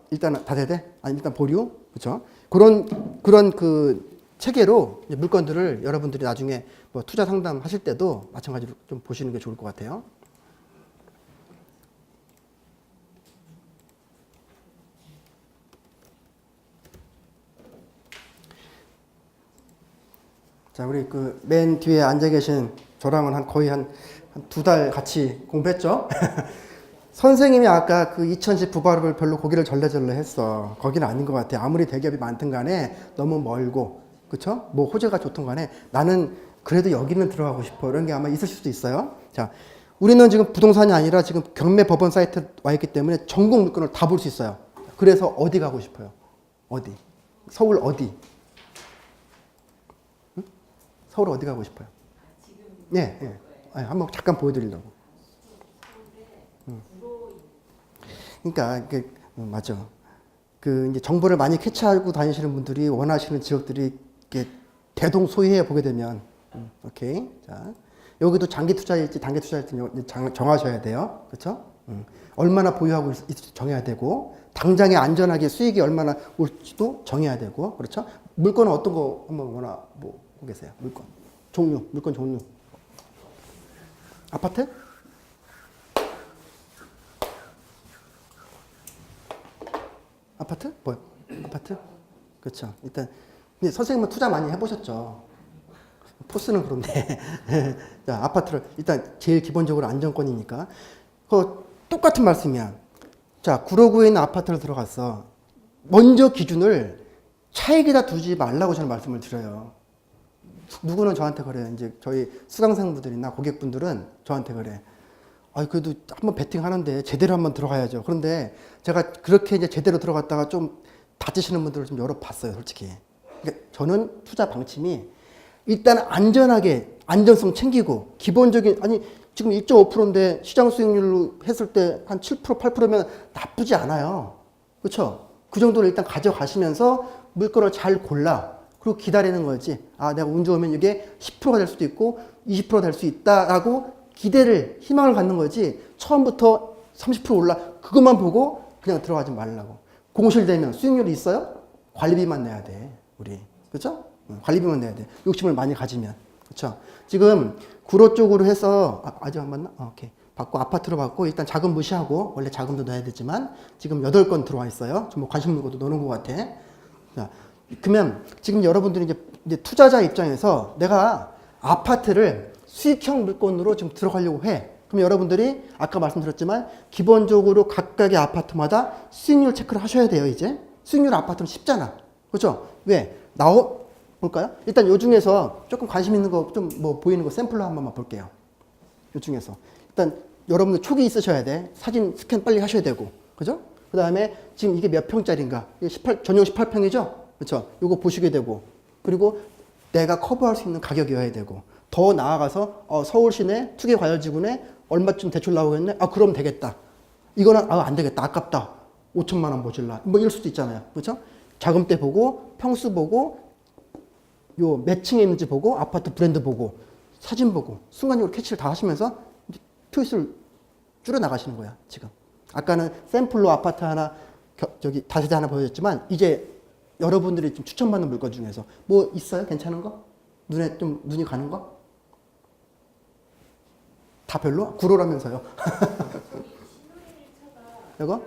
일단 다세대? 아니 일단 보류? 그렇죠? 그런 그 체계로 물건들을 여러분들이 나중에 뭐 투자 상담 하실 때도 마찬가지로 좀 보시는 게 좋을 것 같아요. 자, 우리 그 맨 뒤에 앉아 계신 저랑은 거의 한 2달 같이 공부했죠? 선생님이 아까 그 2010 부발을 별로 고기를 절레절레 했어. 거기는 아닌 것 같아. 아무리 대기업이 많든 간에 너무 멀고, 그쵸? 뭐 호재가 좋든 간에 나는 그래도 여기는 들어가고 싶어. 이런 게 아마 있을 수도 있어요. 자, 우리는 지금 부동산이 아니라 지금 경매 법원 사이트에 와 있기 때문에 전국 물건을 다 볼 수 있어요. 그래서 어디 가고 싶어요? 어디? 서울 어디? 응? 서울 어디 가고 싶어요? 네, 네. 한번 잠깐 보여드리려고. 그러니까 맞아. 그 이제 정보를 많이 캐치하고 다니시는 분들이 원하시는 지역들이 이렇게 대동소이해 보게 되면 오케이. 자, 여기도 장기 투자일지 단기 투자일지 정하셔야 돼요. 그렇죠? 얼마나 보유하고 있을지 정해야 되고 당장에 안전하게 수익이 얼마나 올지도 정해야 되고 그렇죠? 물건은 어떤 거 한번 뭐 보겠어요. 물건 종류. 아파트? 아파트? 뭐요? 아파트? 그렇죠. 일단 근데 선생님은 투자 많이 해보셨죠. 포스는 그런데 자, 아파트를 일단 제일 기본적으로 안정권이니까 그 똑같은 말씀이야. 자, 구로구에 있는 아파트를 들어갔어. 먼저 기준을 차익에다 두지 말라고 저는 말씀을 드려요. 누구는 저한테 그래요. 이제 저희 수강생분들이나 고객분들은 저한테 그래. 아, 그래도 한번 베팅하는데 제대로 한번 들어가야죠. 그런데 제가 그렇게 이제 제대로 들어갔다가 좀 다치시는 분들을 좀 여러 봤어요, 솔직히. 그러니까 저는 투자 방침이 일단 안전하게 안전성 챙기고 기본적인 아니 지금 1.5%인데 시장 수익률로 했을 때 한 7%, 8%면 나쁘지 않아요. 그렇죠? 그 정도를 일단 가져가시면서 물건을 잘 골라. 그리고 기다리는 거지. 아, 내가 운 좋으면 이게 10%가 될 수도 있고 20%가 될 수 있다라고 기대를, 희망을 갖는 거지. 처음부터 30% 올라 그것만 보고 그냥 들어가지 말라고. 공실되면 수익률이 있어요? 관리비만 내야 돼, 우리. 그렇죠? 관리비만 내야 돼. 욕심을 많이 가지면. 그렇죠? 지금 구로 쪽으로 해서 아직 안 맞나? 오케이. 받고 아파트로 받고 일단 자금 무시하고 원래 자금도 넣어야 되지만 지금 8건 들어와 있어요. 좀 뭐 관심 물고도 넣는 것 같아. 자, 그러면 지금 여러분들이 이제 투자자 입장에서 내가 아파트를 수익형 물건으로 지금 들어가려고 해. 그럼 여러분들이 아까 말씀드렸지만 기본적으로 각각의 아파트마다 수익률 체크를 하셔야 돼요, 이제. 수익률 아파트는 쉽잖아. 그렇죠? 왜? 볼까요? 일단 요 중에서 조금 관심 있는 거 좀 뭐 보이는 거 샘플로 한 번만 볼게요. 요 중에서. 일단 여러분들 촉이 있으셔야 돼. 사진 스캔 빨리 하셔야 되고. 그죠? 그 다음에 지금 이게 몇 평짜리인가? 이게 전용 18평이죠? 그렇죠? 요거 보시게 되고. 그리고 내가 커버할 수 있는 가격이어야 되고. 더 나아가서 서울 시내 투기과열지구에 얼마쯤 대출 나오겠네? 아, 그럼 되겠다. 이거는 안 되겠다. 아깝다. 5천만 원 모질라. 뭐 이럴 수도 있잖아요. 그렇죠? 자금대 보고 평수 보고 요 매칭에 있는지 보고 아파트 브랜드 보고 사진 보고 순간적으로 캐치를 다 하시면서 초이스를 줄여 나가시는 거야, 지금. 아까는 샘플로 아파트 하나 다세대 하나 보여줬지만 이제 여러분들이 좀 추천받는 물건 중에서 뭐 있어요? 괜찮은 거? 눈이 가는 거? 다 별로? 구로라면서요. 이거?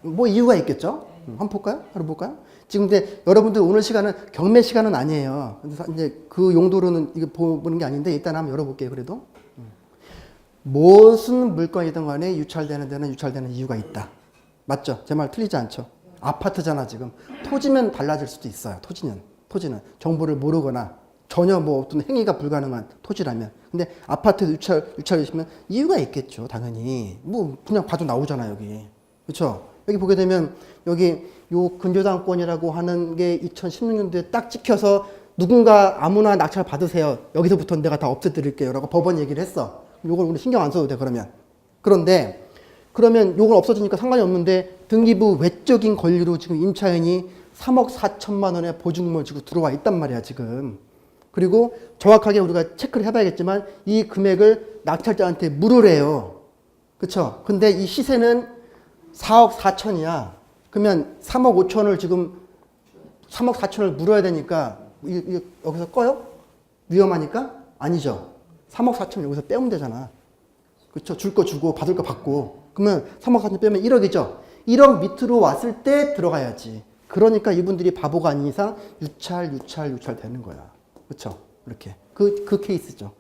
뭐 이유가 있겠죠? 한번 볼까요? 하루 볼까요? 지금 근데 여러분들 오늘 시간은 경매 시간은 아니에요. 그래서 이제 그 용도로는 이거 보는 게 아닌데 일단 한번 열어볼게요. 그래도 무슨 물건이든 간에 유찰되는 데는 유찰되는 이유가 있다. 맞죠? 제 말 틀리지 않죠? 아파트잖아 지금. 토지면 달라질 수도 있어요. 토지는 정보를 모르거나 전혀 뭐 어떤 행위가 불가능한 토지라면. 근데 아파트 유찰이시면 이유가 있겠죠. 당연히. 뭐 그냥 봐도 나오잖아 여기. 그렇죠? 여기 보게 되면 여기 요 근저당권이라고 하는 게 2016년도에 딱 찍혀서 누군가 아무나 낙찰 받으세요. 여기서부터 내가 다 없애드릴게요. 라고 법원 얘기를 했어. 요걸 우리 신경 안 써도 돼, 그러면. 그런데, 그러면 요건 없어지니까 상관이 없는데 등기부 외적인 권리로 지금 임차인이 3억 4천만 원의 보증금을 지고 들어와 있단 말이야, 지금. 그리고 정확하게 우리가 체크를 해봐야겠지만 이 금액을 낙찰자한테 물으래요. 그쵸? 근데 이 시세는 4억 4천이야. 그러면 3억 5천을 지금 3억 4천을 물어야 되니까 여기서 꺼요? 위험하니까? 아니죠. 3억 4천 여기서 빼면 되잖아. 그렇죠? 줄 거 주고 받을 거 받고. 그러면 3억 4천 빼면 1억이죠. 1억 밑으로 왔을 때 들어가야지. 그러니까 이분들이 바보가 아닌 이상 유찰 되는 거야. 그렇죠? 이렇게. 그 케이스죠.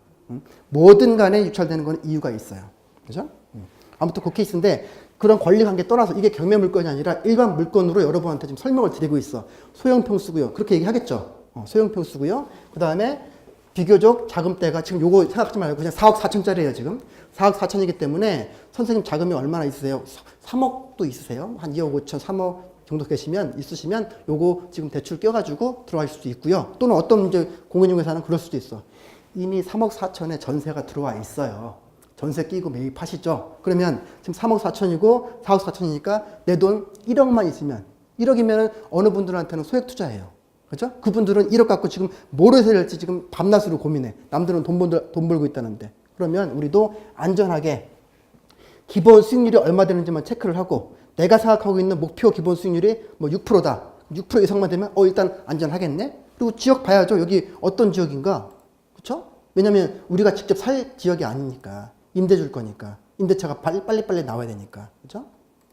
뭐든 간에 유찰되는 건 이유가 있어요. 그죠? 아무튼 그 케이스인데 그런 권리 관계 떠나서 이게 경매 물건이 아니라 일반 물건으로 여러분한테 지금 설명을 드리고 있어. 소형 평수고요. 그렇게 얘기하겠죠. 소형 평수고요. 그 다음에 비교적 자금대가 지금 요거 생각하지 말고 그냥 4억 4천짜리예요, 지금. 4억 4천이기 때문에 선생님 자금이 얼마나 있으세요? 3억도 있으세요? 한 2억 5천, 3억 정도 있으시면 요거 지금 대출 껴가지고 들어갈 수도 있고요. 또는 어떤 이제 공인중개사는 그럴 수도 있어. 이미 3억 4천에 전세가 들어와 있어요. 전세 끼고 매입하시죠. 그러면 지금 3억 4천이고 4억 4천이니까 내 돈 1억만 있으면 1억이면 어느 분들한테는 소액 투자예요. 그죠? 그분들은 1억 갖고 지금 뭐를 해야 될지 지금 밤낮으로 고민해. 남들은 돈 벌고 있다는데. 그러면 우리도 안전하게 기본 수익률이 얼마 되는지만 체크를 하고 내가 생각하고 있는 목표 기본 수익률이 뭐 6%다. 6% 이상만 되면 일단 안전하겠네. 그리고 지역 봐야죠. 여기 어떤 지역인가. 그렇죠? 왜냐면 우리가 직접 살 지역이 아니니까. 임대 줄 거니까. 임대차가 빨리빨리 나와야 되니까. 그렇죠?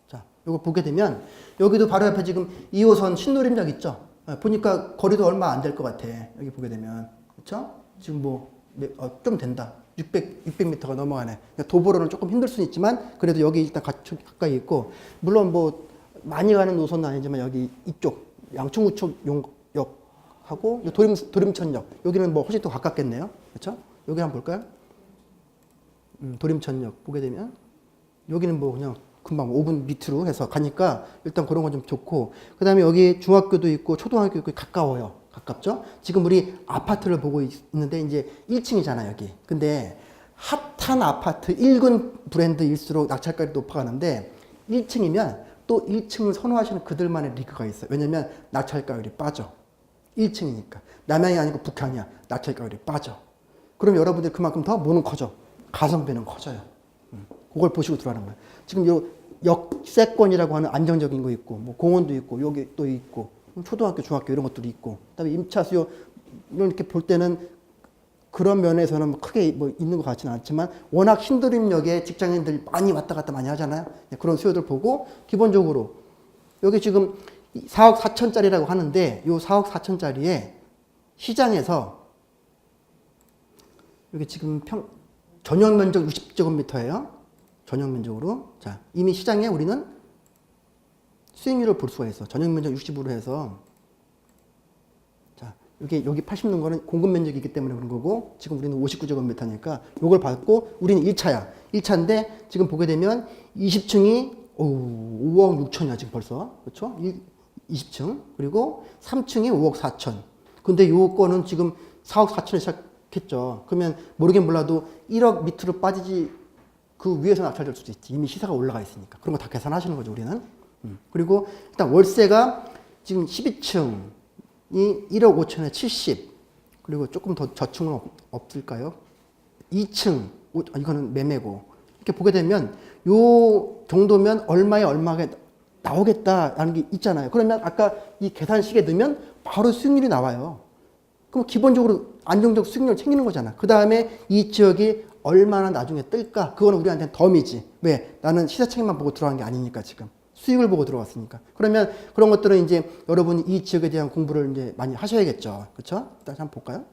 자, 이거 보게 되면 여기도 바로 옆에 지금 2호선 신노림역 있죠? 보니까 거리도 얼마 안 될 것 같아. 여기 보게 되면. 그렇죠? 지금 좀 된다. 600m가 넘어가네. 그러니까 도보로는 조금 힘들 수는 있지만 그래도 여기 일단 가까이 있고 물론 뭐 많이 가는 노선은 아니지만 여기 이쪽 양천구청 역하고 도림천역 여기는 뭐 훨씬 더 가깝겠네요. 그렇죠? 여기 한번 볼까요? 도림천역 보게 되면 여기는 뭐 그냥 금방 5분 밑으로 해서 가니까 일단 그런 건 좀 좋고 그 다음에 여기 중학교도 있고 초등학교 있고 가까워요. 가깝죠? 지금 우리 아파트를 보고 있는데 이제 1층이잖아 여기. 근데 핫한 아파트 1군 브랜드일수록 낙찰가율이 높아가는데 1층이면 또 1층을 선호하시는 그들만의 리그가 있어요. 왜냐면 낙찰가율이 빠져. 1층이니까. 남양이 아니고 북한이야. 낙찰가율이 빠져. 그럼 여러분들 그만큼 더 뭐는 커져? 가성비는 커져요. 그걸 보시고 들어가는 거예요. 지금 요 역세권이라고 하는 안정적인 거 있고 뭐 공원도 있고 여기 또 있고 초등학교, 중학교 이런 것들이 있고 그다음에 임차 수요 이렇게 볼 때는 그런 면에서는 크게 뭐 있는 것 같지는 않지만 워낙 신도림역에 직장인들이 많이 왔다 갔다 많이 하잖아요. 그런 수요들 보고 기본적으로 여기 지금 4억 4천짜리라고 하는데 요 4억 4천짜리에 시장에서 여기 지금 전용 면적 60제곱미터예요. 전용 면적으로. 자, 이미 시장에 우리는 수익률을 볼 수가 있어. 전용 면적 60으로 해서. 자, 여기 80 거는 공급 면적이기 때문에 그런 거고, 지금 우리는 59제곱미터니까 요걸 받고, 우리는 1차야. 1차인데, 지금 보게 되면 20층이 5억 6천이야, 지금 벌써. 그렇죠? 20층. 그리고 3층이 5억 4천. 근데 요 거는 지금 4억 4천에 시작했죠. 그러면 모르긴 몰라도 1억 밑으로 빠지지 그 위에서 낙찰될 수도 있지. 이미 시세가 올라가 있으니까. 그런 거 다 계산하시는 거죠, 우리는. 그리고 일단 월세가 지금 12층이 1억 5천에 70. 그리고 조금 더 저층은 없을까요? 2층, 이거는 매매고. 이렇게 보게 되면 요 정도면 얼마가 나오겠다라는 게 있잖아요. 그러면 아까 이 계산식에 넣으면 바로 수익률이 나와요. 그럼 기본적으로 안정적 수익률을 챙기는 거잖아. 그 다음에 이 지역이 얼마나 나중에 뜰까? 그거는 우리한테는 덤이지. 왜? 나는 시세차익만 보고 들어간 게 아니니까 지금. 수익을 보고 들어왔으니까. 그러면 그런 것들은 이제 여러분이 이 지역에 대한 공부를 이제 많이 하셔야겠죠. 그렇죠? 다시 한번 볼까요?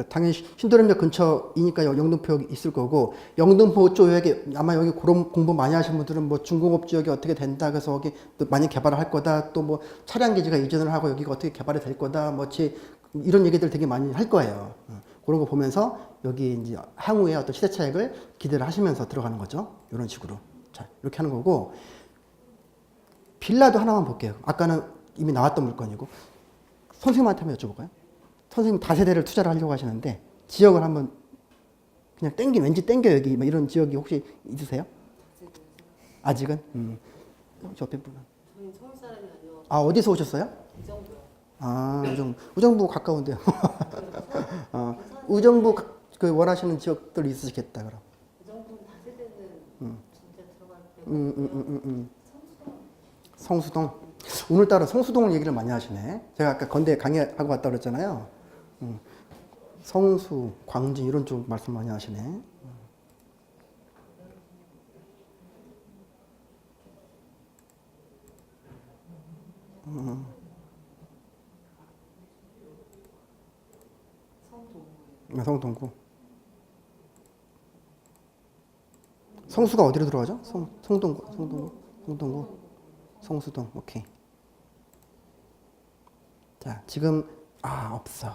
당연히 신도림역 근처이니까 영등포 있을 거고 영등포 쪽에 아마 여기 그런 공부 많이 하신 분들은 뭐 중공업 지역이 어떻게 된다 그래서 여기 또 많이 개발을 할 거다 또 뭐 차량 기지가 이전을 하고 여기가 어떻게 개발이 될 거다 뭐 이런 얘기들 되게 많이 할 거예요. 그런 거 보면서 여기 이제 향후에 어떤 시세 차익을 기대를 하시면서 들어가는 거죠. 이런 식으로. 자, 이렇게 하는 거고 빌라도 하나만 볼게요. 아까는 이미 나왔던 물건이고 선생님한테 한번 여쭤볼까요? 선생님 다세대를 투자를 하려고 하시는데 지역을 한번 그냥 왠지 땡겨 여기 뭐 이런 지역이 혹시 있으세요? 아직은? 저 옆에 분은? 저희 서울 사람이 아니어서. 아 어디서 오셨어요? 의정부요. 아 의정부 가까운데요. 의정부 그 원하시는 지역들 있으시겠다 그럼. 의정부 다세대는 진짜 들어갈 때. 성수동. 오늘따라 성수동 얘기를 많이 하시네. 제가 아까 건대 강의하고 왔다 그랬잖아요. 성수, 광진 이런 쪽 말씀 많이 하시네. 성동구. 성수가 어디로 들어가죠? 성동구. 성수동. 오케이. 자, 지금 없어.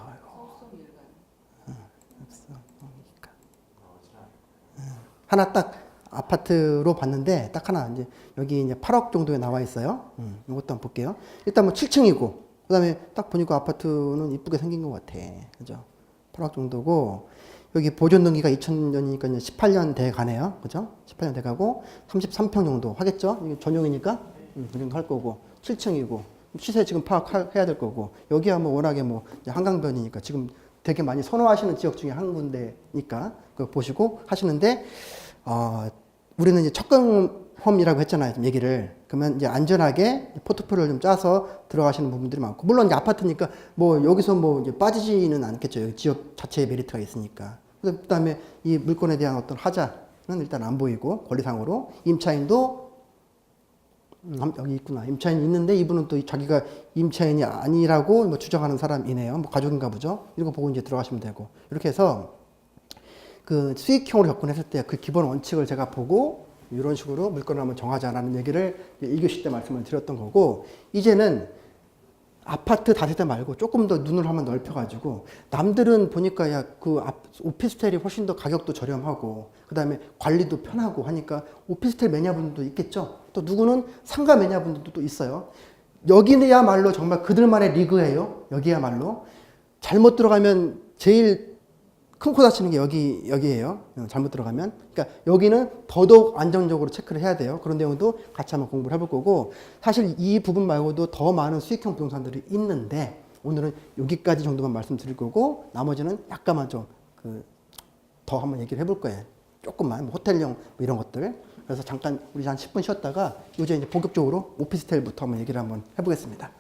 없어. 하나 딱 아파트로 봤는데 딱 하나 이제 여기 이제 8억 정도에 나와 있어요. 이것도 한번 볼게요. 일단 뭐 7층이고 그다음에 딱 보니까 아파트는 이쁘게 생긴 것 같아. 그죠? 8억 정도고 여기 보존 등기가 2000년이니까 이제 18년 돼 가네요. 그죠? 18년 돼 가고 33평 정도 하겠죠? 이게 전용이니까 그 정도 할 거고 7층이고 시세 지금 파악해야 될 거고 여기야 뭐 워낙에 뭐 이제 한강변이니까 지금 되게 많이 선호하시는 지역 중에 한 군데니까 그거 보시고 하시는데 우리는 이제 첫경험이라고 했잖아요. 좀 얘기를. 그러면 이제 안전하게 포트폴리오를 좀 짜서 들어가시는 부분들이 많고 물론 이제 아파트니까 뭐 여기서 뭐 이제 빠지지는 않겠죠. 여기 지역 자체의 메리트가 있으니까. 그다음에 이 물건에 대한 어떤 하자는 일단 안 보이고 권리상으로 임차인도 여기 있구나. 임차인이 있는데 이분은 또 자기가 임차인이 아니라고 뭐 주장하는 사람이네요. 뭐 가족인가 보죠. 이런 거 보고 이제 들어가시면 되고. 이렇게 해서 그 수익형으로 접근했을 때 그 기본 원칙을 제가 보고 이런 식으로 물건을 한번 정하자라는 얘기를 1교시 때 말씀을 드렸던 거고 이제는 아파트 다세대 말고 조금 더 눈을 한번 넓혀가지고 남들은 보니까 야 그 오피스텔이 훨씬 더 가격도 저렴하고 그 다음에 관리도 편하고 하니까 오피스텔 매니아분들도 있겠죠. 또 누구는 상가 매니아분들도 또 있어요. 여기야말로 정말 그들만의 리그예요. 여기야말로 잘못 들어가면 제일 큰 코 다치는 게 여기예요. 잘못 들어가면. 그러니까 여기는 더더욱 안정적으로 체크를 해야 돼요. 그런 내용도 같이 한번 공부를 해볼 거고 사실 이 부분 말고도 더 많은 수익형 부동산들이 있는데 오늘은 여기까지 정도만 말씀드릴 거고 나머지는 약간만 좀 더 한번 얘기를 해볼 거예요. 조금만 뭐 호텔형 뭐 이런 것들. 그래서 잠깐 우리 한 10분 쉬었다가 이제 본격적으로 오피스텔부터 한번 얘기를 한번 해보겠습니다.